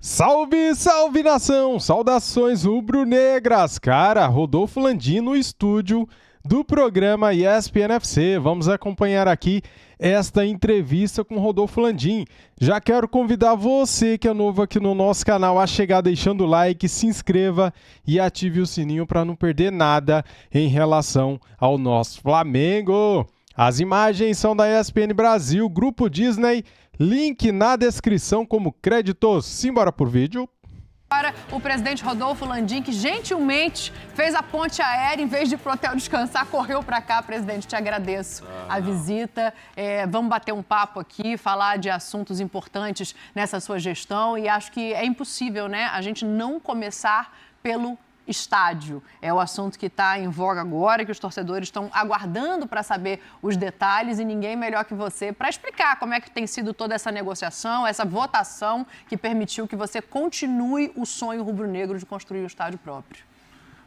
Salve, salve nação! Saudações rubro-negras! Cara, Rodolfo Landim no estúdio do programa ESPN FC. Vamos acompanhar aqui esta entrevista com Rodolfo Landim. Já quero convidar você que é novo aqui no nosso canal a chegar deixando o like, se inscreva e ative o sininho para não perder nada em relação ao nosso Flamengo. As imagens são da ESPN Brasil, Grupo Disney, link na descrição como créditos. Simbora por vídeo. Agora, o presidente Rodolfo Landim, que gentilmente fez a ponte aérea, em vez de ir pro hotel descansar, correu para cá. Presidente, te agradeço a visita. Vamos bater um papo aqui, falar de assuntos importantes nessa sua gestão. E acho que é impossível, né, a gente não começar pelo estádio. É o assunto que está em voga agora, que os torcedores estão aguardando para saber os detalhes e ninguém melhor que você para explicar como é que tem sido toda essa negociação, essa votação que permitiu que você continue o sonho rubro-negro de construir o estádio próprio.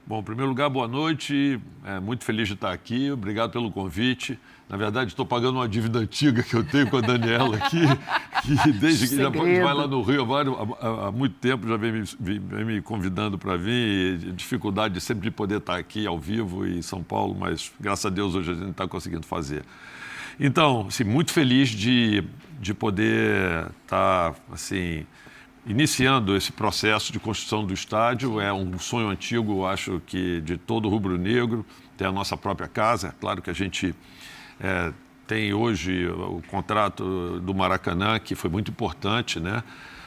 Bom, em primeiro lugar, boa noite. Muito feliz de estar aqui. Obrigado pelo convite. Na verdade, estou pagando uma dívida antiga que eu tenho com a Daniela aqui, que desde que já vai lá no Rio há muito tempo, já vem me convidando para vir, e dificuldade sempre de poder estar aqui ao vivo em São Paulo, mas graças a Deus hoje a gente está conseguindo fazer. Então, assim, muito feliz de poder estar, assim, iniciando esse processo de construção do estádio. É um sonho antigo, acho que de todo rubro-negro, ter a nossa própria casa. É claro que a gente tem hoje o contrato do Maracanã, que foi muito importante, né?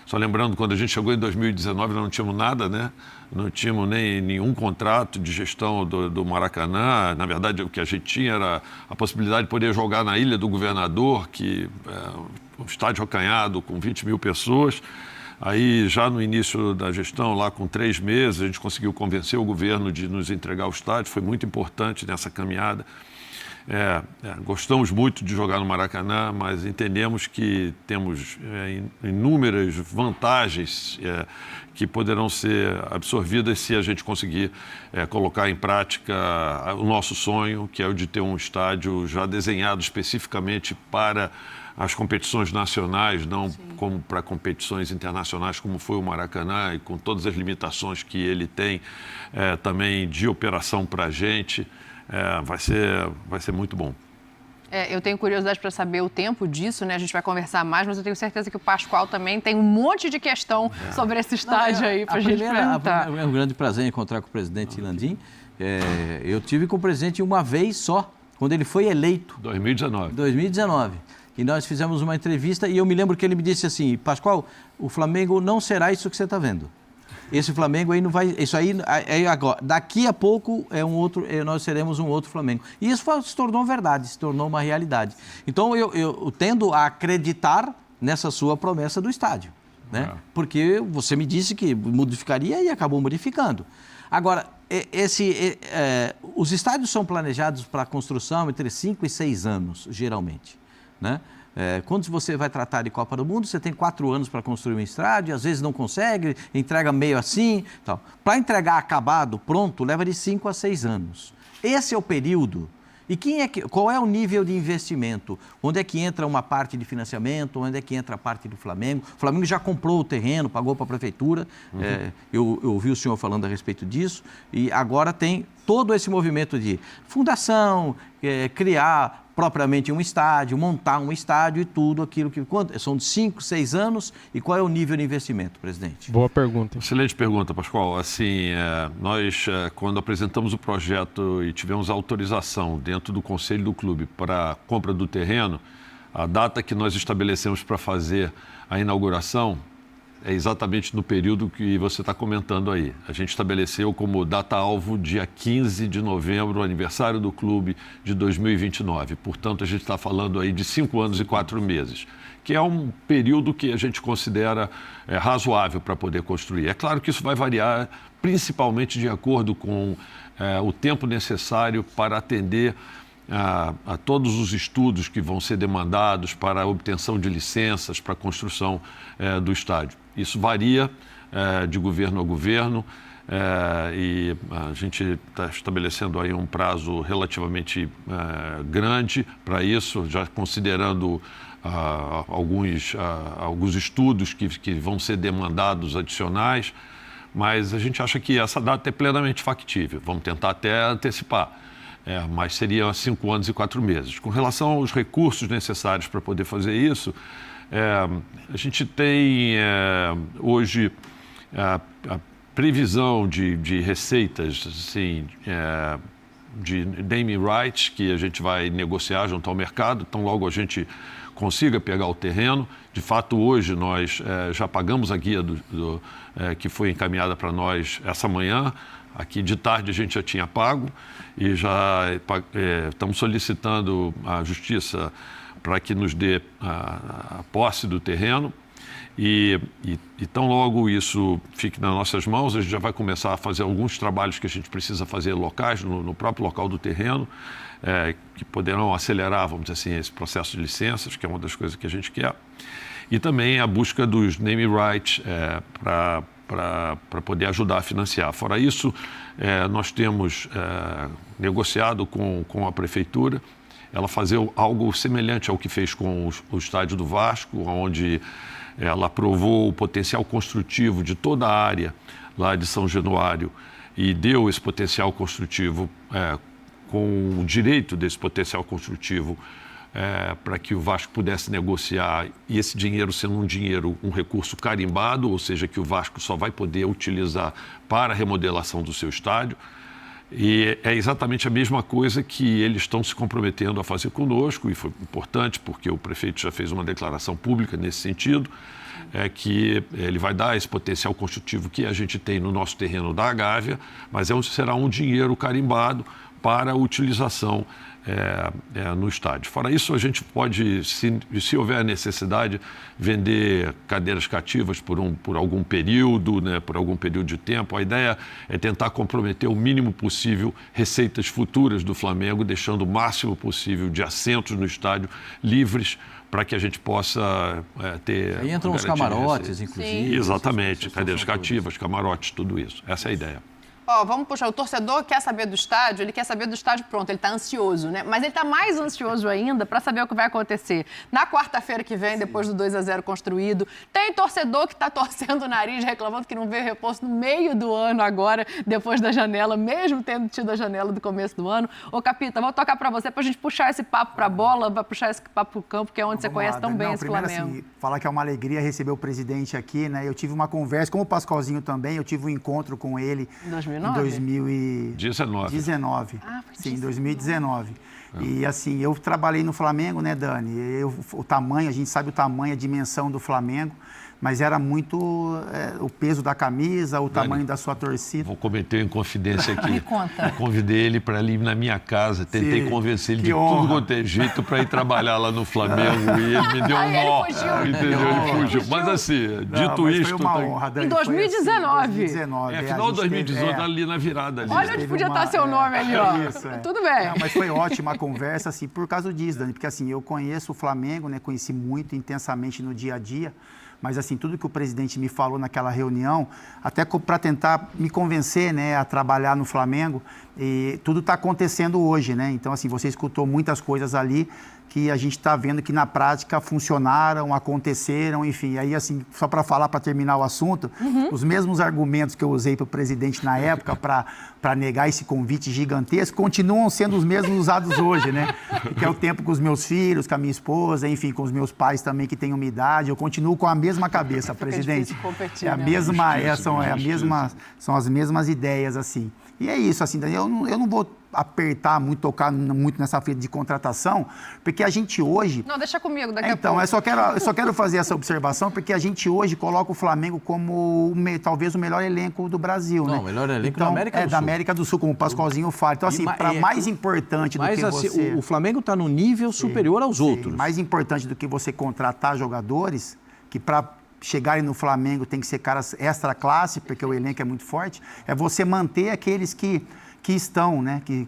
Só lembrando, quando a gente chegou em 2019, nós não tínhamos nada, né? Não tínhamos nem nenhum contrato de gestão do Maracanã. Na verdade, o que a gente tinha era a possibilidade de poder jogar na Ilha do Governador, que é um estádio acanhado com 20 mil pessoas. Aí, já no início da gestão, lá com 3 meses, a gente conseguiu convencer o governo de nos entregar o estádio. Foi muito importante nessa caminhada. Gostamos muito de jogar no Maracanã, mas entendemos que temos inúmeras vantagens que poderão ser absorvidas se a gente conseguir colocar em prática o nosso sonho, que é o de ter um estádio já desenhado especificamente para as competições nacionais, não como para competições internacionais, como foi o Maracanã, e com todas as limitações que ele tem também de operação para a gente. Vai ser muito bom. Eu tenho curiosidade para saber o tempo disso, né? A gente vai conversar mais, mas eu tenho certeza que o Pascoal também tem um monte de questão sobre esse estádio aí para a gente perguntar. É um grande prazer encontrar com o presidente Landim. Eu tive com o presidente uma vez só, quando ele foi eleito. 2019. E nós fizemos uma entrevista e eu me lembro que ele me disse assim: Pascoal, o Flamengo não será isso que você está vendo. Esse Flamengo aí não vai... Isso aí é agora. Daqui a pouco nós seremos um outro Flamengo. E isso se tornou verdade, se tornou uma realidade. Então eu tendo a acreditar nessa sua promessa do estádio, né? Porque você me disse que modificaria e acabou modificando. Agora, os estádios são planejados para a construção entre 5 e 6 anos, geralmente, né? Quando você vai tratar de Copa do Mundo, você tem 4 anos para construir um estádio, às vezes não consegue, entrega meio assim. Para entregar acabado, pronto, leva de 5 a 6 anos. Esse é o período. E qual é o nível de investimento? Onde é que entra uma parte de financiamento? Onde é que entra a parte do Flamengo? O Flamengo já comprou o terreno, pagou para a prefeitura. Eu ouvi o senhor falando a respeito disso. E agora tem todo esse movimento de fundação, criar propriamente um estádio, montar um estádio e tudo aquilo que... São de 5, 6 anos. E qual é o nível de investimento, presidente? Boa pergunta. Excelente pergunta, Pascoal. Assim, nós, quando apresentamos o projeto e tivemos autorização dentro do conselho do clube para a compra do terreno, a data que nós estabelecemos para fazer a inauguração é exatamente no período que você está comentando aí. A gente estabeleceu como data-alvo dia 15 de novembro, aniversário do clube de 2029. Portanto, a gente está falando aí de 5 anos e 4 meses, que é um período que a gente considera razoável para poder construir. É claro que isso vai variar principalmente de acordo com o tempo necessário para atender a todos os estudos que vão ser demandados para a obtenção de licenças para a construção do estádio. Isso varia de governo a governo e a gente está estabelecendo aí um prazo relativamente grande para isso, já considerando alguns estudos que vão ser demandados adicionais, mas a gente acha que essa data é plenamente factível. Vamos tentar até antecipar, mas seria 5 anos e 4 meses. Com relação aos recursos necessários para poder fazer isso, a gente tem hoje a previsão de receitas, assim, de naming rights, que a gente vai negociar junto ao mercado, então logo a gente consiga pegar o terreno. De fato, hoje nós já pagamos a guia que foi encaminhada para nós essa manhã. Aqui de tarde a gente já tinha pago e já estamos solicitando à Justiça para que nos dê a posse do terreno. E tão logo isso fique nas nossas mãos, a gente já vai começar a fazer alguns trabalhos que a gente precisa fazer locais, no próprio local do terreno, que poderão acelerar, vamos dizer assim, esse processo de licenças, que é uma das coisas que a gente quer. E também a busca dos name rights para poder ajudar a financiar. Fora isso, nós temos negociado com a Prefeitura ela fazer algo semelhante ao que fez com o estádio do Vasco, onde ela aprovou o potencial construtivo de toda a área lá de São Januário e deu esse potencial construtivo com o direito desse potencial construtivo para que o Vasco pudesse negociar, e esse dinheiro sendo um recurso carimbado, ou seja, que o Vasco só vai poder utilizar para a remodelação do seu estádio. E é exatamente a mesma coisa que eles estão se comprometendo a fazer conosco, e foi importante porque o prefeito já fez uma declaração pública nesse sentido, que ele vai dar esse potencial construtivo que a gente tem no nosso terreno da Gávea, mas será um dinheiro carimbado para a utilização no estádio. Fora isso, a gente pode, se houver necessidade, vender cadeiras cativas por algum período, né, por algum período de tempo. A ideia é tentar comprometer o mínimo possível receitas futuras do Flamengo, deixando o máximo possível de assentos no estádio livres para que a gente possa ter... Aí entram os camarotes, inclusive. Exatamente, cadeiras cativas, camarotes, tudo isso. Essa é a ideia. Vamos puxar, o torcedor quer saber do estádio, ele quer saber do estádio pronto, ele está ansioso, né? Mas ele está mais ansioso ainda para saber o que vai acontecer na quarta-feira que vem, depois do 2-0 construído. Tem torcedor que está torcendo o nariz, reclamando que não vê reforço no meio do ano agora, depois da janela, mesmo tendo tido a janela do começo do ano. Ô, Capita, vou tocar para você, para a gente puxar esse papo para a bola, vai puxar esse papo para o campo, que é onde você conhece tão bem esse Flamengo. Assim, falar que é uma alegria receber o presidente aqui, né? Eu tive uma conversa, como o Pascoalzinho também, eu tive um encontro com ele... 2009? Em 2019. Sim, 2019. E assim, eu trabalhei no Flamengo, né, Dani? O tamanho, a gente sabe o tamanho, a dimensão do Flamengo, mas era muito o peso da camisa, o tamanho da sua torcida. Vou cometer uma inconfidência aqui. Me conta. Eu convidei ele para ir na minha casa, tentei convencer ele de tudo quanto é jeito para ir trabalhar lá no Flamengo, e ele me deu um nó. Entendeu? Ele fugiu. Mas assim, dito isto... Foi uma honra, Dani. Em 2019. Final de 2018, ali na virada. Ali. Olha onde podia estar seu nome ali, ó. Tudo bem. Não, mas foi ótima a conversa, assim, por causa disso, Dani, porque assim, eu conheço o Flamengo, né, conheci muito intensamente no dia a dia, mas assim, tudo que o presidente me falou naquela reunião, até para tentar me convencer, né, a trabalhar no Flamengo, e tudo está acontecendo hoje, né? Então, assim, você escutou muitas coisas ali que a gente está vendo que na prática funcionaram, aconteceram, enfim. Aí, assim, só para falar, para terminar o assunto, os mesmos argumentos que eu usei para o presidente na época para negar esse convite gigantesco continuam sendo os mesmos usados hoje, né? Que é o tempo com os meus filhos, com a minha esposa, enfim, com os meus pais também que têm uma idade. Eu continuo com a mesma cabeça, presidente. Competir, é a né? mesma, são as mesmas ideias, assim. E é isso, assim, eu não vou apertar muito, tocar muito nessa frente de contratação, porque a gente hoje... Não, deixa comigo daqui a pouco. Então, eu só quero fazer essa observação, porque a gente hoje coloca o Flamengo como talvez o melhor elenco do Brasil, né? Não, o melhor elenco então, da América do Sul. da América do Sul, como o Pascoalzinho fala. Então, assim, mais importante do que assim, você... o Flamengo está no nível superior aos outros. Mais importante do que você contratar jogadores, que para chegarem no Flamengo tem que ser caras extra classe, porque o elenco é muito forte, é você manter aqueles que estão, né? Que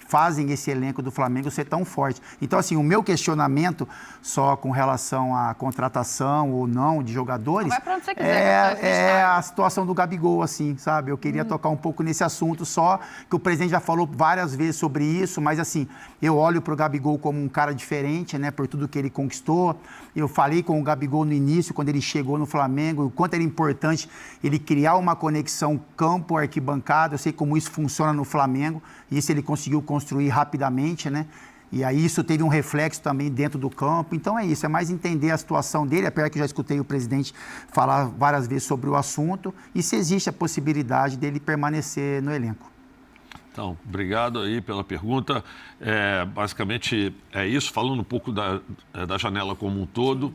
fazem esse elenco do Flamengo ser tão forte. Então, assim, o meu questionamento só com relação à contratação ou não de jogadores vai pra onde você quiser, é a situação do Gabigol, assim, sabe? Eu queria tocar um pouco nesse assunto só, que o presidente já falou várias vezes sobre isso, mas, assim, eu olho para o Gabigol como um cara diferente, né, por tudo que ele conquistou. Eu falei com o Gabigol no início, quando ele chegou no Flamengo, o quanto era importante ele criar uma conexão campo-arquibancada. Eu sei como isso funciona no Flamengo, e isso ele conseguiu construir rapidamente, né? E aí isso teve um reflexo também dentro do campo. Então é isso, é mais entender a situação dele, apesar que eu já escutei o presidente falar várias vezes sobre o assunto, e se existe a possibilidade dele permanecer no elenco. Então, obrigado aí pela pergunta. Basicamente é isso, falando um pouco da janela como um todo.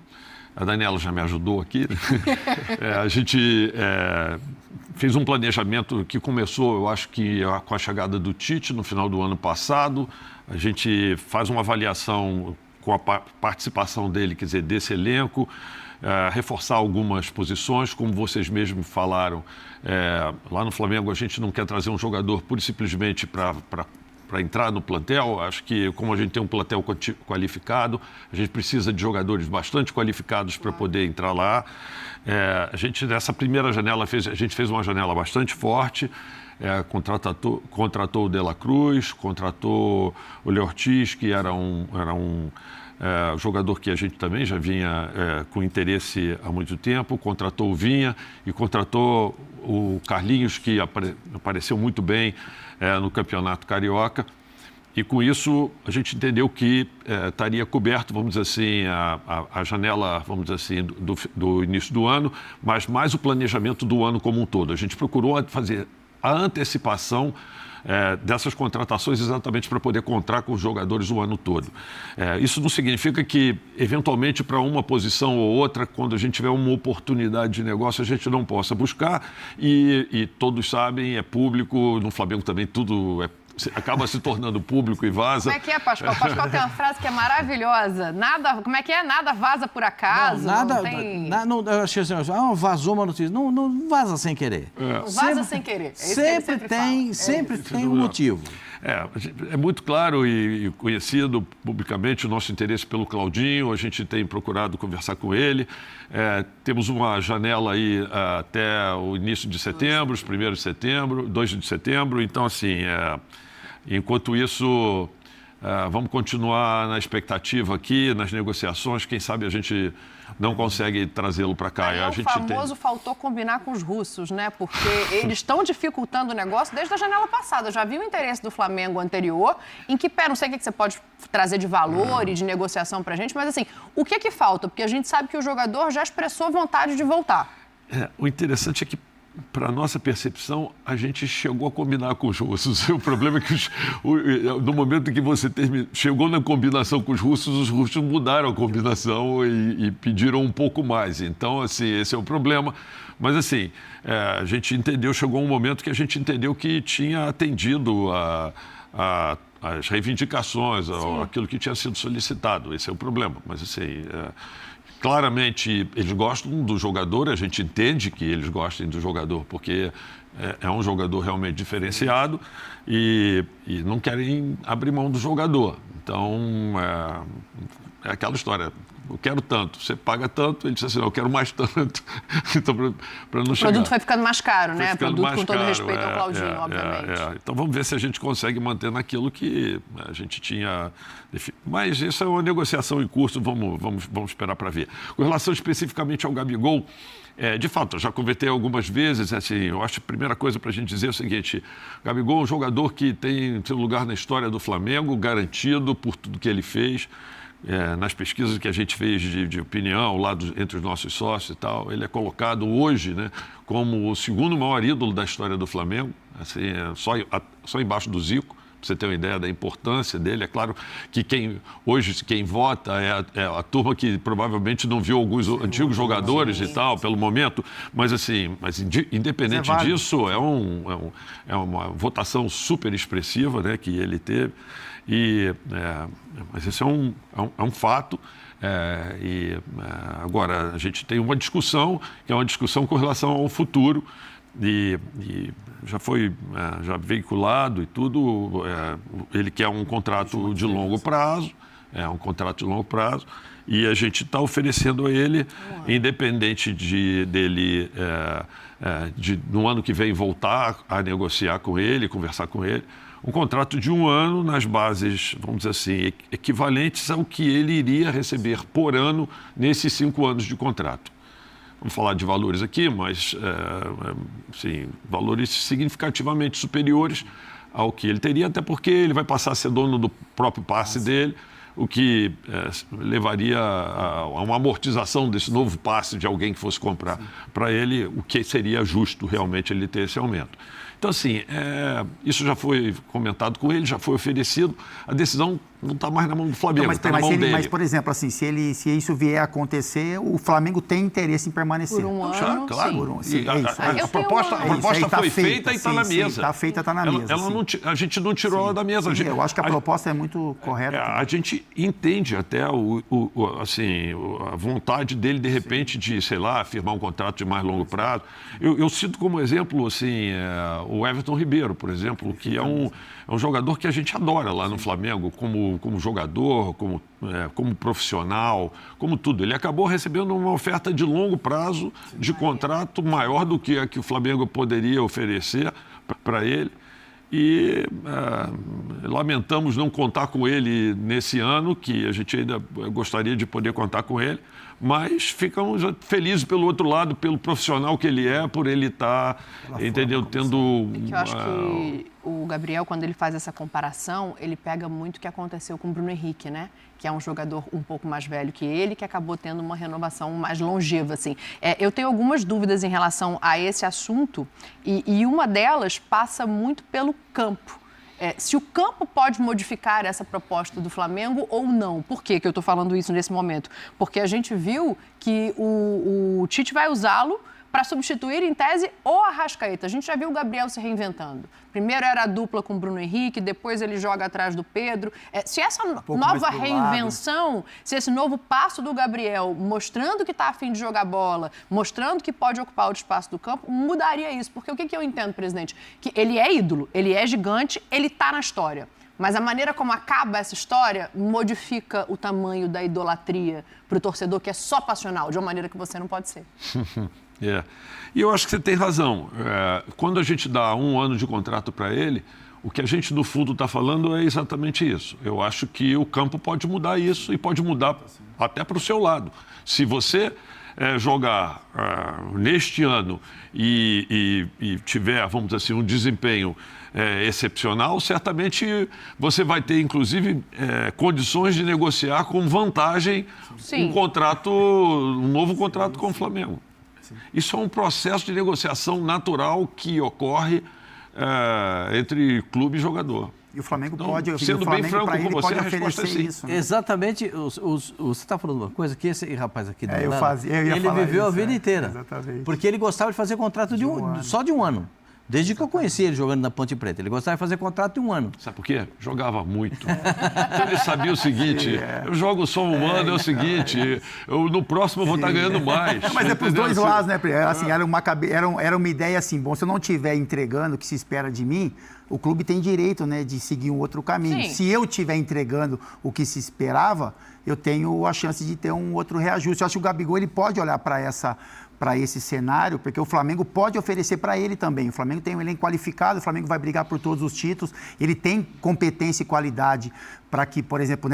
A Daniela já me ajudou aqui. A gente fez um planejamento que começou, eu acho que com a chegada do Tite no final do ano passado. A gente faz uma avaliação com a participação dele, quer dizer, desse elenco, reforçar algumas posições, como vocês mesmos falaram. Lá no Flamengo a gente não quer trazer um jogador pura e simplesmente para entrar no plantel. Acho que como a gente tem um plantel qualificado, a gente precisa de jogadores bastante qualificados para poder entrar lá. A gente, nessa primeira janela, a gente fez uma janela bastante forte. Contratou o De La Cruz, contratou o Léo Ortiz, que era um jogador que a gente também já vinha com interesse há muito tempo, contratou o Vinha e contratou o Carlinhos, que apareceu muito bem no Campeonato Carioca. E com isso a gente entendeu que estaria coberto, vamos dizer assim, a janela, vamos dizer assim, do início do ano, mas mais o planejamento do ano como um todo. A gente procurou fazer a antecipação dessas contratações exatamente para poder contar com os jogadores o ano todo. Isso não significa que, eventualmente, para uma posição ou outra, quando a gente tiver uma oportunidade de negócio, a gente não possa buscar. E todos sabem, é público, no Flamengo também tudo acaba se tornando público e vaza. Como é que é, Pascoal? Pascoal tem uma frase que é maravilhosa. Como é que é? Nada vaza por acaso. Eu achei assim, vazou uma notícia. Não vaza sem querer. Não vaza sem querer. Sempre tem um motivo. É muito claro e conhecido publicamente o nosso interesse pelo Claudinho. A gente tem procurado conversar com ele. Temos uma janela aí até o início de setembro, os 1º de setembro, 2 de setembro. Então, assim, enquanto isso, vamos continuar na expectativa aqui, nas negociações. Quem sabe a gente não consegue trazê-lo para cá. O famoso faltou combinar com os russos, né? Porque eles estão dificultando o negócio desde a janela passada. Eu já vi o interesse do Flamengo anterior, em que não sei o que você pode trazer de valor e de negociação para a gente, mas assim, o que falta? Porque a gente sabe que o jogador já expressou vontade de voltar. O interessante é que, para a nossa percepção, a gente chegou a combinar com os russos. O problema é que no momento em que você chegou na combinação com os russos mudaram a combinação e pediram um pouco mais. Então, assim, esse é o problema. Mas, assim, a gente entendeu, chegou um momento que a gente entendeu que tinha atendido as reivindicações, aquilo que tinha sido solicitado. Esse é o problema. Mas, assim... Claramente, eles gostam do jogador, a gente entende que eles gostem do jogador, porque é um jogador realmente diferenciado e não querem abrir mão do jogador. Então, é aquela história, eu quero tanto, você paga tanto, ele diz assim, eu quero mais tanto. Então, para não chegar... O produto foi ficando mais caro, né? Produto com todo respeito ao Claudinho, obviamente. Então, vamos ver se a gente consegue manter naquilo que a gente tinha... Mas isso é uma negociação em curso, vamos esperar para ver. Com relação especificamente ao Gabigol, de fato, eu já convertei algumas vezes, assim, eu acho que a primeira coisa para a gente dizer é o seguinte, Gabigol é um jogador que tem seu lugar na história do Flamengo, garantido por tudo que ele fez, nas pesquisas que a gente fez de opinião lá entre os nossos sócios e tal, ele é colocado hoje, né, como o segundo maior ídolo da história do Flamengo, assim, só embaixo do Zico. Para você ter uma ideia da importância dele. É claro que quem vota é a turma que provavelmente não viu alguns antigos jogadores e tal, pelo momento, mas assim, independente disso, é uma votação super expressiva, né, que ele teve. Mas isso é um fato. Agora, a gente tem uma discussão, que é uma discussão com relação ao futuro, e já foi já veiculado e tudo. Ele quer um contrato de longo prazo, e a gente está oferecendo a ele, independente dele no ano que vem voltar a negociar com ele, conversar com ele, um contrato de 1 ano nas bases, vamos dizer assim, equivalentes ao que ele iria receber por ano nesses 5 anos de contrato. Vamos falar de valores aqui, mas sim, valores significativamente superiores ao que ele teria, até porque ele vai passar a ser dono do próprio passe dele, o que levaria a uma amortização desse novo passe de alguém que fosse comprar para ele, o que seria justo realmente ele ter esse aumento. Então, assim, isso já foi comentado com ele, já foi oferecido, a decisão não está mais na mão do Flamengo, está na mão dele. Mas, por exemplo, assim, se isso vier a acontecer, o Flamengo tem interesse em permanecer. Por um ano, claro. sim. A proposta foi feita e está na mesa. Está feita, está na mesa. A gente não tirou ela da mesa. Eu acho que a proposta é muito correta. A gente entende até a vontade dele, de repente, de, sei lá, firmar um contrato de mais longo prazo. Eu cito como exemplo, assim, o Everton Ribeiro, por exemplo, que é um jogador que a gente adora lá no Flamengo, como jogador, como profissional, como tudo. Ele acabou recebendo uma oferta de longo prazo, de contrato maior do que a que o Flamengo poderia oferecer para ele. E lamentamos não contar com ele nesse ano, que a gente ainda gostaria de poder contar com ele, mas ficamos felizes pelo outro lado, pelo profissional que ele é, por ele estar, tendo... Eu acho que o Gabriel, quando ele faz essa comparação, ele pega muito o que aconteceu com o Bruno Henrique, né? Que é um jogador um pouco mais velho que ele, que acabou tendo uma renovação mais longeva, assim. Eu tenho algumas dúvidas em relação a esse assunto e uma delas passa muito pelo campo. Se o campo pode modificar essa proposta do Flamengo ou não. Por que eu estou falando isso nesse momento? Porque a gente viu que o Tite vai usá-lo para substituir, em tese, o Arrascaeta. A gente já viu o Gabriel se reinventando. Primeiro era a dupla com o Bruno Henrique, depois ele joga atrás do Pedro. Se essa nova reinvenção, se esse novo passo do Gabriel, mostrando que está a fim de jogar bola, mostrando que pode ocupar o espaço do campo, mudaria isso. Porque o que eu entendo, presidente? Que ele é ídolo, ele é gigante, ele está na história. Mas a maneira como acaba essa história modifica o tamanho da idolatria para o torcedor, que é só passional, de uma maneira que você não pode ser. E eu acho que você tem razão. Quando a gente dá 1 ano de contrato para ele, o que a gente, no fundo, está falando é exatamente isso. Eu acho que o campo pode mudar isso e pode mudar até para o seu lado. Se você jogar neste ano e tiver, vamos dizer assim, um desempenho excepcional, certamente você vai ter, inclusive, condições de negociar com vantagem um novo contrato com o Flamengo. Isso é um processo de negociação natural que ocorre entre clube e jogador. E o Flamengo então, pode... Sendo bem franco com você, a resposta é sim. Isso, né? Exatamente. Você está falando uma coisa que esse rapaz aqui do lado, ele viveu a vida inteira. Exatamente. Porque ele gostava de fazer contrato só de 1 ano. Desde que eu conheci ele jogando na Ponte Preta. Ele gostava de fazer contrato de 1 ano. Sabe por quê? Jogava muito. Então ele sabia o seguinte, eu jogo só 1 ano, é o seguinte, no próximo eu vou estar ganhando mais. Mas é para os dois lados, né? Assim, era uma ideia assim, bom, se eu não estiver entregando o que se espera de mim, o clube tem direito, né, de seguir um outro caminho. Sim. Se eu estiver entregando o que se esperava, eu tenho a chance de ter um outro reajuste. Eu acho que o Gabigol ele pode olhar para esse cenário, porque o Flamengo pode oferecer para ele também. O Flamengo tem um elenco qualificado, o Flamengo vai brigar por todos os títulos, ele tem competência e qualidade para que, por exemplo,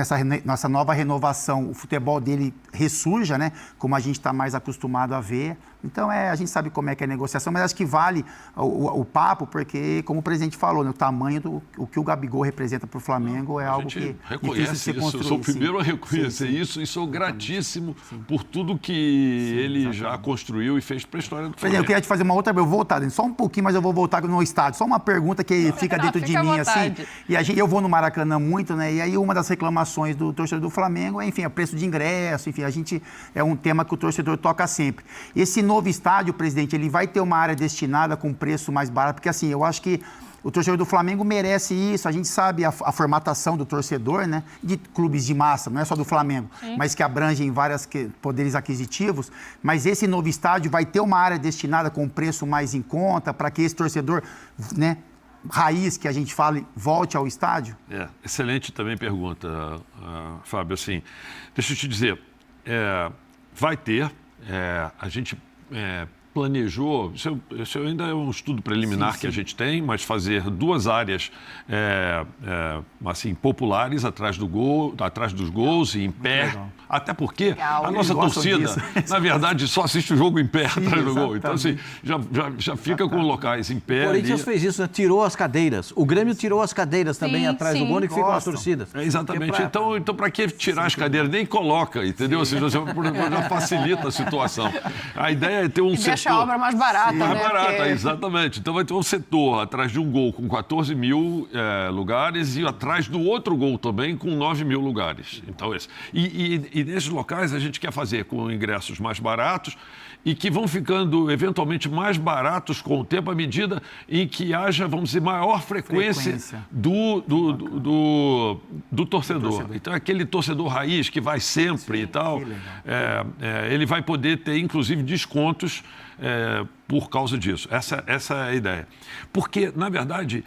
nessa nova renovação, o futebol dele ressurja, né? Como a gente está mais acostumado a ver. Então, a gente sabe como é que é a negociação, mas acho que vale o papo, porque, como o presidente falou, né, o tamanho o que o Gabigol representa para o Flamengo é algo que reconhece isso. Eu sou o primeiro a reconhecer isso e sou gratíssimo por tudo que ele já construiu e fez para a história do Flamengo. Presidente, eu queria te fazer uma outra, eu vou voltar, só um pouquinho, mas eu vou voltar no estádio. Só uma pergunta que fica dentro de mim, assim. E eu vou no Maracanã muito, né? E aí uma das reclamações do torcedor do Flamengo é, enfim, o preço de ingresso, enfim, é um tema que o torcedor toca sempre. Esse novo estádio, presidente, ele vai ter uma área destinada com preço mais barato, porque assim, eu acho que O torcedor do Flamengo merece isso, a gente sabe a formatação do torcedor, né? De clubes de massa, não é só do Flamengo, mas que abrangem vários poderes aquisitivos. Mas esse novo estádio vai ter uma área destinada com preço mais em conta para que esse torcedor, né, raiz que a gente fala, volte ao estádio? Excelente também pergunta, Fábio. Assim, deixa eu te dizer, vai ter, a gente planejou, isso ainda é um estudo preliminar que a gente tem, mas fazer 2 áreas assim, populares atrás dos gols e em pé. Legal. Até porque a nossa torcida, na verdade, só assiste o jogo em pé atrás do gol. Então, assim, já fica com locais em pé. O Corinthians fez isso, né? Tirou as cadeiras. O Grêmio tirou as cadeiras também atrás do gol e ficam as torcidas. Exatamente. Então para que tirar as cadeiras? Nem coloca, entendeu? Ou seja, já facilita a situação. A ideia é ter um setor... Deixa a obra mais barata, né? Mais barata, exatamente. Então vai ter um setor atrás de um gol com 14 mil lugares e atrás do outro gol também com 9 mil lugares. Então, E nesses locais a gente quer fazer com ingressos mais baratos e que vão ficando eventualmente mais baratos com o tempo à medida em que haja, vamos dizer, maior frequência do torcedor. Então, aquele torcedor raiz que vai sempre e tal, ele vai poder ter, inclusive, descontos por causa disso. Essa é a ideia. Porque, na verdade...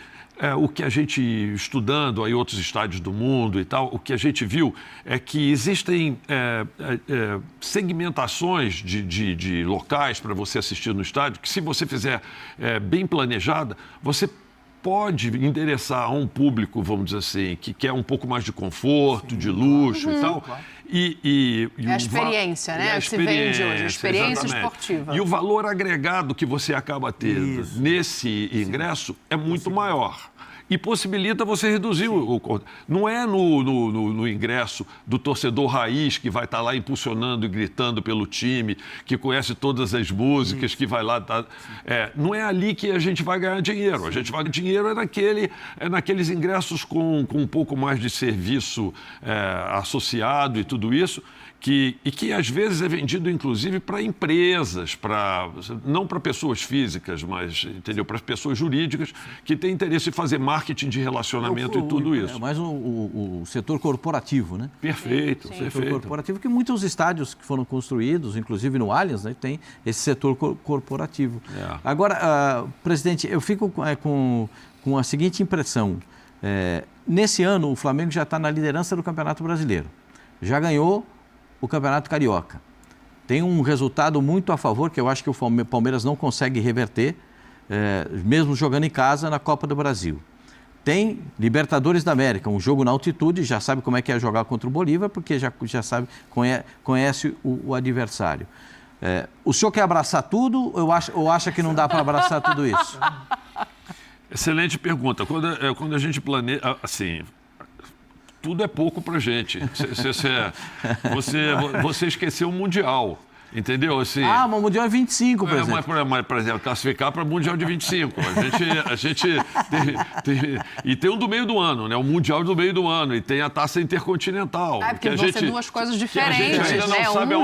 o que a gente, estudando aí outros estádios do mundo e tal, o que a gente viu é que existem segmentações de locais para você assistir no estádio, que se você fizer bem planejada, você pode endereçar a um público, vamos dizer assim, que quer um pouco mais de conforto, de luxo e tal. E a experiência, né? Que se vende hoje, a experiência esportiva. E o valor agregado que você acaba tendo nesse ingresso é muito maior. E possibilita você reduzir o... Não é no ingresso do torcedor raiz que vai estar lá impulsionando e gritando pelo time, que conhece todas as músicas, que vai lá... não é ali que a gente vai ganhar dinheiro. A gente vai ganhar dinheiro naqueles ingressos com um pouco mais de serviço associado e tudo isso, que às vezes é vendido, inclusive, para empresas, não para pessoas físicas, mas, entendeu? Para as pessoas jurídicas que têm interesse em fazer marketing de relacionamento e tudo isso. Mas o setor corporativo, né? Perfeito, sim. perfeito. O setor corporativo, que muitos estádios que foram construídos, inclusive no Allianz, né, tem esse setor corporativo. Agora, presidente, eu fico com a seguinte impressão. Nesse ano, o Flamengo já está na liderança do Campeonato Brasileiro. Já ganhou o Campeonato Carioca. Tem um resultado muito a favor, que eu acho que o Palmeiras não consegue reverter, mesmo jogando em casa na Copa do Brasil. Tem Libertadores da América, um jogo na altitude, já sabe como é que é jogar contra o Bolívar, porque já sabe, conhece o adversário. O senhor quer abraçar tudo ou acha que não dá para abraçar tudo isso? Excelente pergunta. Quando a gente planeja, assim... Tudo é pouco para a gente. Você esqueceu o Mundial, entendeu? Assim, mas o Mundial é 25, por exemplo. Mas, por exemplo, classificar para o Mundial de 25. A gente e tem um do meio do ano, né? O Mundial do meio do ano. E tem a Taça Intercontinental. Porque vão ser duas coisas diferentes, que a gente ainda não sabe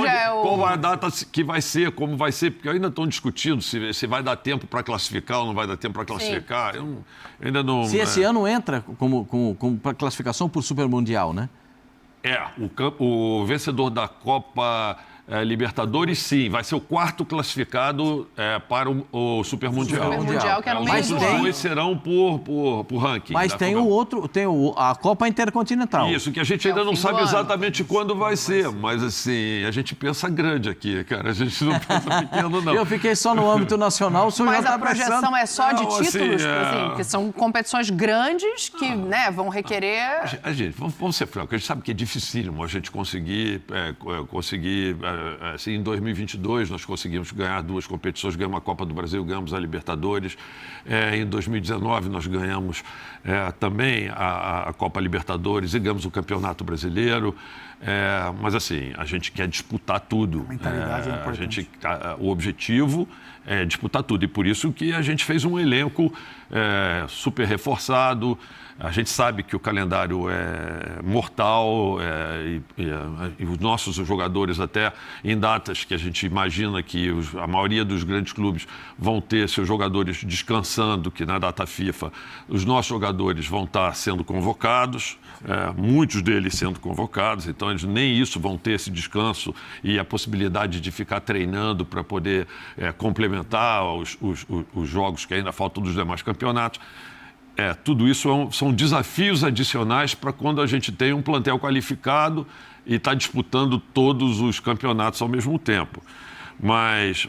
qual a data que vai ser, como vai ser, porque ainda estão discutindo se vai dar tempo para classificar ou não vai dar tempo para classificar. Eu ainda não... Se esse ano entra como para classificação por Super Mundial, né? O vencedor da Copa... Libertadores, sim, vai ser o 4º classificado para o Super Mundial. Super Mundial, que era no meio do ano. Os dois serão por ranking. Mas tem a Copa Intercontinental. Isso, que a gente ainda não sabe exatamente quando vai ser, mas assim, a gente pensa grande aqui, cara, a gente não pensa pequeno, não. Eu fiquei só no âmbito nacional, o senhor mas já a projeção é só de títulos, assim, que são competições grandes que vão requerer... Gente, vamos ser francos, a gente sabe que é dificílimo a gente conseguir assim, em 2022 nós conseguimos ganhar 2 competições, ganhamos a Copa do Brasil, ganhamos a Libertadores. Em 2019 nós ganhamos também a Copa Libertadores e ganhamos o Campeonato Brasileiro. Mas assim, a gente quer disputar tudo. A mentalidade é importante. O objetivo disputar tudo. E por isso que a gente fez um elenco super reforçado. A gente sabe que o calendário é mortal e os nossos jogadores, até em datas que a gente imagina que a maioria dos grandes clubes vão ter seus jogadores descansando, que na data FIFA os nossos jogadores vão estar sendo convocados, muitos deles sendo convocados, então eles nem isso vão ter, esse descanso e a possibilidade de ficar treinando para poder complementar os jogos que ainda faltam dos demais campeonatos. Tudo isso são desafios adicionais para quando a gente tem um plantel qualificado e está disputando todos os campeonatos ao mesmo tempo. Mas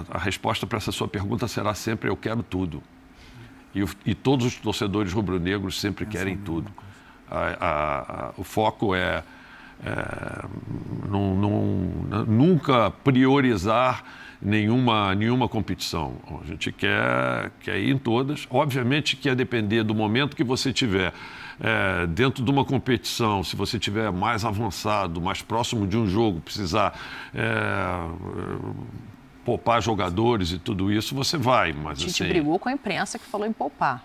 a resposta para essa sua pergunta será sempre: eu quero tudo. E todos os torcedores rubro-negros sempre querem tudo. O foco nunca priorizar nenhuma competição. A gente quer ir em todas. Obviamente que ia depender do momento que você tiver dentro de uma competição, se você tiver mais avançado, mais próximo de um jogo, precisar poupar jogadores e tudo isso, você vai. Mas, a gente brigou com a imprensa que falou em poupar.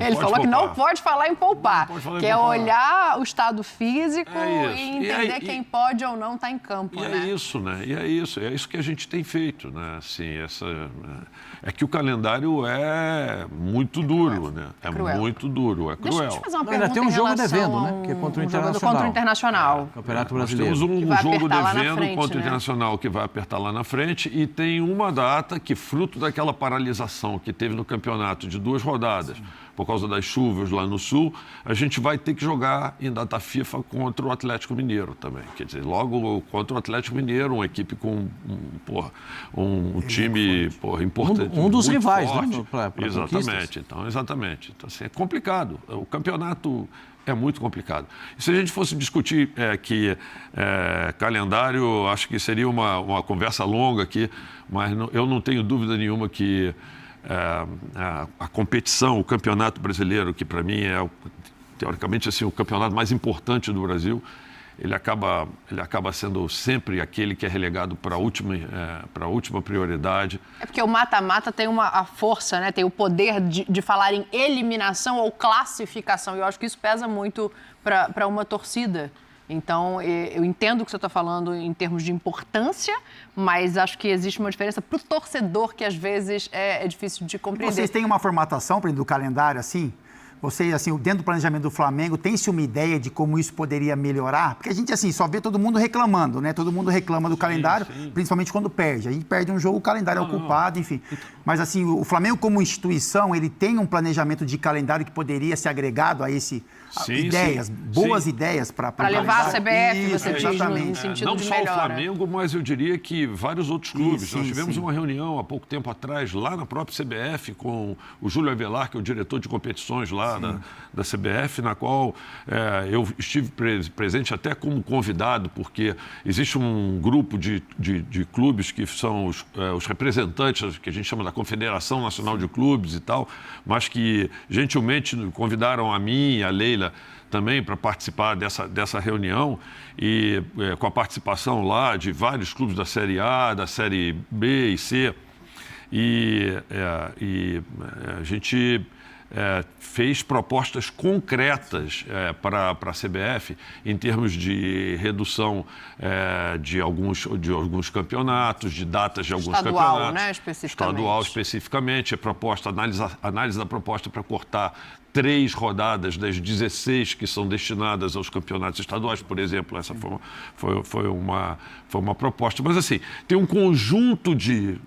Ele falou que não pode falar em poupar, que é olhar o estado físico e entender quem pode ou não estar em campo. É isso, né? E é isso que a gente tem feito, né? Assim, é que o calendário é muito duro, né? É cruel. Muito duro, é cruel. Deixa eu te fazer uma pergunta. Ainda tem um jogo devendo, né? Que é contra o Internacional. Contra o Internacional. Campeonato Brasileiro. Nós temos um jogo devendo contra o Internacional que vai apertar lá na frente e tem uma data que, fruto daquela paralisação que teve no campeonato de 2 rodadas, por causa das chuvas lá no Sul, a gente vai ter que jogar em data FIFA contra o Atlético Mineiro também. Quer dizer, logo contra o Atlético Mineiro, uma equipe com um time importante. Um dos rivais, forte. Né? Pra exatamente. Então, assim, é complicado. O campeonato é muito complicado. E se a gente fosse discutir calendário, acho que seria uma conversa longa aqui, mas eu não tenho dúvida nenhuma que a competição, o Campeonato Brasileiro, que para mim é, teoricamente, assim, o campeonato mais importante do Brasil, ele acaba sendo sempre aquele que é relegado para a última prioridade. É porque o mata-mata tem a força, né? Tem o poder de falar em eliminação ou classificação. E eu acho que isso pesa muito para uma torcida. Então, eu entendo o que você está falando em termos de importância, mas acho que existe uma diferença para o torcedor que, às vezes, é difícil de compreender. Vocês têm uma formatação, do calendário, assim? Vocês, assim, dentro do planejamento do Flamengo, tem-se uma ideia de como isso poderia melhorar? Porque a gente, assim, só vê todo mundo reclamando, né? Todo mundo reclama do calendário, principalmente quando perde. A gente perde um jogo, o calendário é o culpado, enfim. Mas, assim, o Flamengo, como instituição, ele tem um planejamento de calendário que poderia ser agregado a esse... boas ideias para levar a CBF, você diz, no sentido não de só melhora. o Flamengo, mas eu diria que vários outros clubes. Nós tivemos uma reunião há pouco tempo atrás, lá na própria CBF, com o Júlio Avelar, que é o diretor de competições lá da CBF, na qual eu estive presente até como convidado, porque existe um grupo de clubes que são os representantes, que a gente chama da Confederação Nacional de Clubes e tal, mas que gentilmente convidaram a mim e a Leila também para participar dessa reunião e com a participação lá de vários clubes da Série A, da Série B e C. E a gente fez propostas concretas para a CBF em termos de redução de alguns campeonatos, de datas de alguns campeonatos. Né, especificamente. Estadual, especificamente. Análise da proposta para cortar 3 rodadas das 16 que são destinadas aos campeonatos estaduais, por exemplo. Essa foi uma proposta. Mas, assim, tem um conjunto de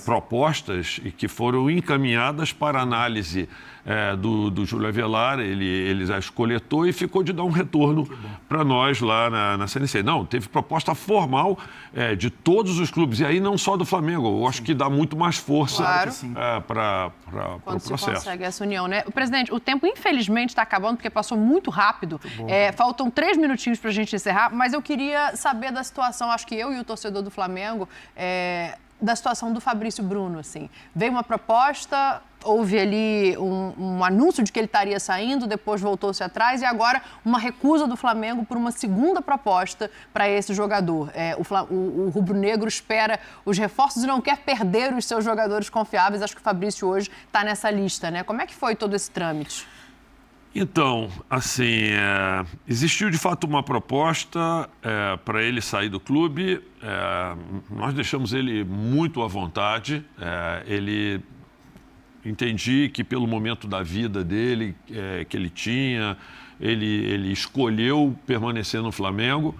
propostas que foram encaminhadas para análise do Júlio Avelar. Ele as coletou e ficou de dar um retorno para nós lá na CNC. Não, teve proposta formal de todos os clubes, e aí não só do Flamengo. Eu acho que dá muito mais força para o processo. Essa união, né? O presidente, o tempo infelizmente está acabando porque passou muito rápido. Faltam 3 minutinhos para a gente encerrar, mas eu queria saber da situação. Acho que eu e o torcedor do Flamengo da situação do Fabrício Bruno, assim. Veio uma proposta, houve ali um anúncio de que ele estaria saindo, depois voltou-se atrás e agora uma recusa do Flamengo por uma segunda proposta para esse jogador. O rubro-negro espera os reforços e não quer perder os seus jogadores confiáveis. Acho que o Fabrício hoje está nessa lista, né? Como é que foi todo esse trâmite? Então, assim, existiu de fato uma proposta para ele sair do clube. Nós deixamos ele muito à vontade. Ele entendi que pelo momento da vida dele que ele tinha, ele escolheu permanecer no Flamengo.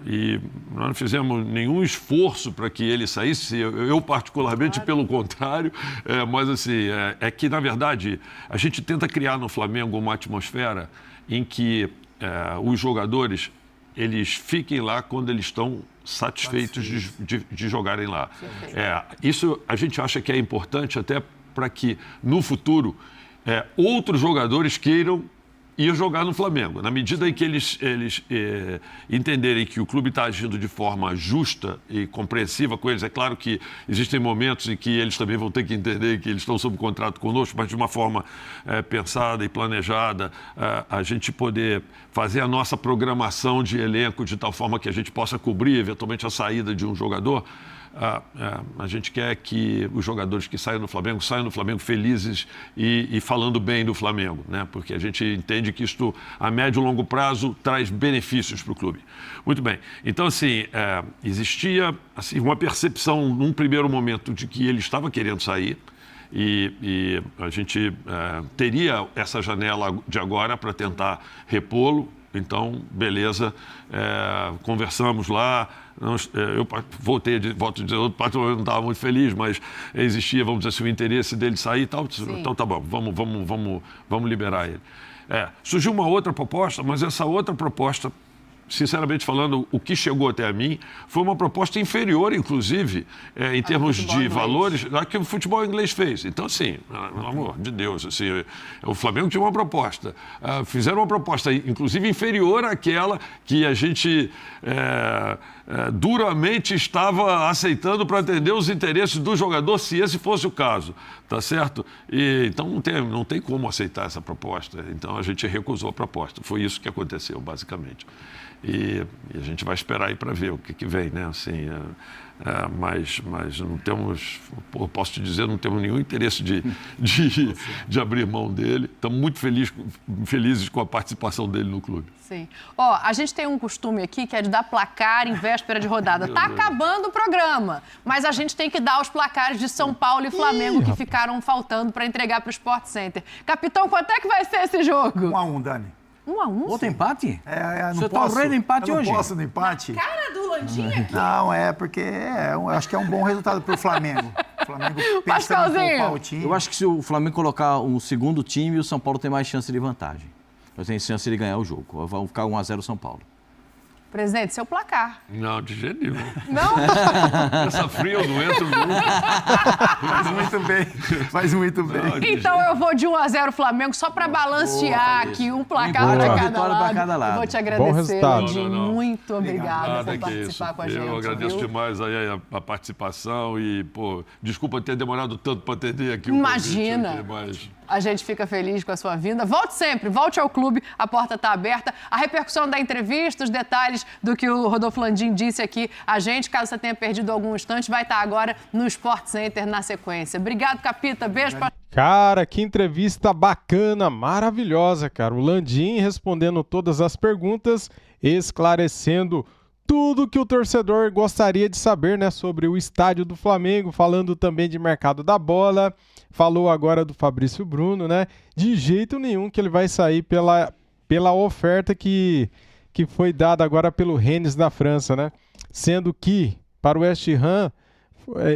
E nós não fizemos nenhum esforço para que ele saísse, eu particularmente, claro. Pelo contrário, mas assim, é que na verdade a gente tenta criar no Flamengo uma atmosfera em que os jogadores eles fiquem lá quando eles estão satisfeitos de jogarem lá. Isso a gente acha que é importante até para que no futuro outros jogadores queiram ir jogar no Flamengo. Na medida em que eles entenderem que o clube está agindo de forma justa e compreensiva com eles, é claro que existem momentos em que eles também vão ter que entender que eles estão sob contrato conosco, mas de uma forma pensada e planejada, a gente poder fazer a nossa programação de elenco de tal forma que a gente possa cobrir eventualmente a saída de um jogador. A gente quer que os jogadores que saiam do Flamengo felizes e falando bem do Flamengo, né? Porque a gente entende que isto, a médio e longo prazo, traz benefícios para o clube. Muito bem. Então, assim, existia assim, uma percepção, num primeiro momento, de que ele estava querendo sair e a gente teria essa janela de agora para tentar repô-lo. Então, beleza, conversamos lá. Eu volto a dizer, outro parte eu não estava muito feliz, mas existia, vamos dizer assim, o interesse dele sair e tal. Sim. Então tá bom, vamos liberar ele. Surgiu uma outra proposta, mas essa outra proposta, sinceramente falando, o que chegou até a mim foi uma proposta inferior, inclusive, em termos de valores, a que o futebol inglês fez. Então, assim, pelo amor de Deus, assim, o Flamengo tinha uma proposta. Fizeram uma proposta, inclusive, inferior àquela que a gente duramente estava aceitando para atender os interesses do jogador, se esse fosse o caso, tá certo? Então, não tem como aceitar essa proposta. Então, a gente recusou a proposta. Foi isso que aconteceu, basicamente. E a gente vai esperar aí para ver o que vem, né? Assim, mas não temos, posso te dizer, não temos nenhum interesse de abrir mão dele. Estamos muito felizes com a participação dele no clube. Sim. A gente tem um costume aqui que é de dar placar em véspera de rodada. Tá acabando o programa, mas a gente tem que dar os placares de São Paulo e Flamengo que ficaram faltando para entregar para o Sport Center. Capitão, quanto é que vai ser esse jogo? 1-1, Dani. 1-1? Outro empate? Você tá o rei do empate hoje? Eu não posso no empate. Cara do Landim aqui. Não, porque eu acho que é um bom resultado para o Flamengo. O Flamengo pensando em poupar o time. Eu acho que se o Flamengo colocar um segundo time, o São Paulo tem mais chance de vantagem. Eu tenho chance de ganhar o jogo. Vão ficar 1-0 São Paulo. Presidente, seu placar. Não, de jeito nenhum. Não? Essa fria eu não entro nunca. Faz muito bem. Não, então eu vou de 1-0 Flamengo, só para balancear aqui um placar para cada lado. Eu vou te agradecer, Landim. Muito obrigada por participar com a gente. Eu agradeço demais aí a participação e, desculpa ter demorado tanto para atender aqui. Imagina. A gente fica feliz com a sua vinda. Volte sempre, volte ao clube, a porta está aberta. A repercussão da entrevista, os detalhes do que o Rodolfo Landim disse aqui a gente, caso você tenha perdido algum instante, vai estar agora no Sport Center na sequência. Obrigado, Capita. Beijo para... Cara, que entrevista bacana, maravilhosa, cara. O Landim respondendo todas as perguntas, esclarecendo tudo que o torcedor gostaria de saber, né, sobre o estádio do Flamengo, falando também de mercado da bola, falou agora do Fabrício Bruno, né? De jeito nenhum que ele vai sair pela oferta que foi dada agora pelo Rennes da França, né? Sendo que, para o West Ham,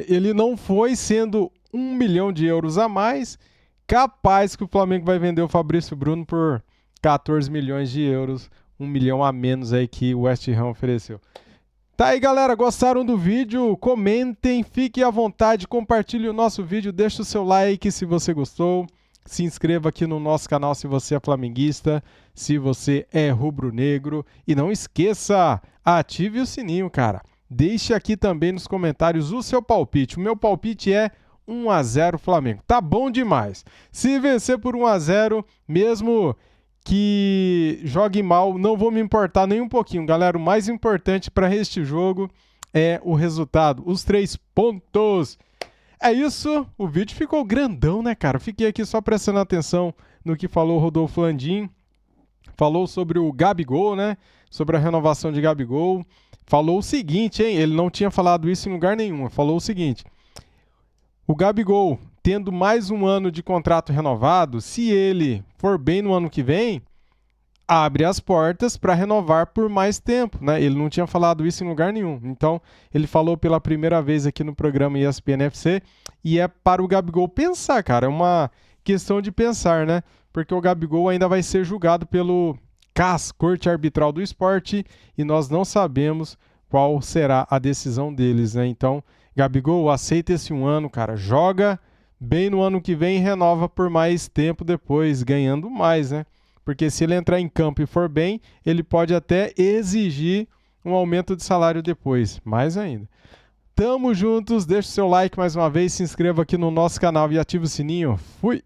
ele não foi, sendo 1 milhão de euros a mais, capaz que o Flamengo vai vender o Fabrício Bruno por 14 milhões de euros, 1 milhão a menos aí que o West Ham ofereceu. Tá aí, galera, gostaram do vídeo? Comentem, fiquem à vontade, compartilhem o nosso vídeo, deixe o seu like se você gostou, se inscreva aqui no nosso canal se você é flamenguista, se você é rubro-negro e não esqueça, ative o sininho, cara. Deixe aqui também nos comentários o seu palpite. O meu palpite é 1-0 Flamengo. Tá bom demais. Se vencer por 1-0, mesmo que jogue mal, não vou me importar nem um pouquinho. Galera, o mais importante para este jogo é o resultado, os 3 pontos. É isso, o vídeo ficou grandão, né, cara? Fiquei aqui só prestando atenção no que falou o Rodolfo Landim. Falou sobre o Gabigol, né? Sobre a renovação de Gabigol. Falou o seguinte, hein? Ele não tinha falado isso em lugar nenhum. Falou o seguinte: o Gabigol, tendo mais um ano de contrato renovado, se ele for bem no ano que vem, abre as portas para renovar por mais tempo, né? Ele não tinha falado isso em lugar nenhum. Então, ele falou pela primeira vez aqui no programa ESPN FC e é para o Gabigol pensar, cara. É uma questão de pensar, né? Porque o Gabigol ainda vai ser julgado pelo CAS, Corte Arbitral do Esporte, e nós não sabemos qual será a decisão deles, né? Então, Gabigol, aceita esse um ano, cara. Joga bem no ano que vem e renova por mais tempo depois, ganhando mais, né? Porque se ele entrar em campo e for bem, ele pode até exigir um aumento de salário depois, mais ainda. Tamo juntos, deixa o seu like mais uma vez, se inscreva aqui no nosso canal e ativa o sininho. Fui!